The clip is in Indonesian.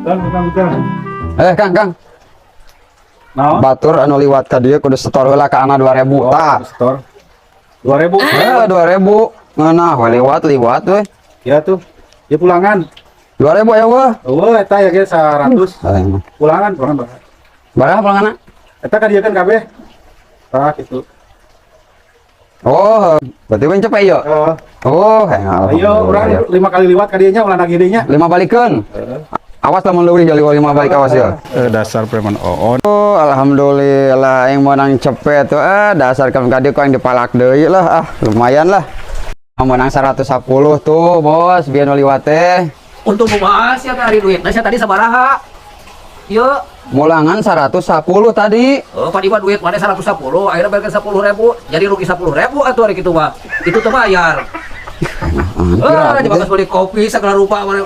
Kang. Nah, Batur anu liwat ka dieu kudu setor heula ka ana 2000 tah. Store 2000. 2000. Ngeunah we liwat we. Ya tuh. Ya pulangan. 2000 ya weh. Oh, eta ya ge 100. Pulangan. Baraha pelangana? Eta ka dieu kan kabeh. Tah gitu. Oh, berarti we cepet ieu. Oh, Ayo urang 5 kali liwat ka dieu nya ulah nagih deui nya. 5 balikeun. Awas lamun leuwih jadi 5 balik awas ya. Dasar preman oon. Oh, alhamdulillah yang menang cepet tuh. Dasar kan kadi kau yang dipalak deui lah. Lumayan lah. Menang 110 tuh, Bos. Biar nu liwat teh. Untuk membahas ya hari duit. Nah, saya tadi sabaraha? Yuk. Mulangan 110 tadi. Oh, Pak Iwan duit mana 110, akhirnya bayarkan 10.000, jadi rugi 10.000 atuh hari gitu mah. Itu tuh bayar. Jangan beli kopi segala rupa mana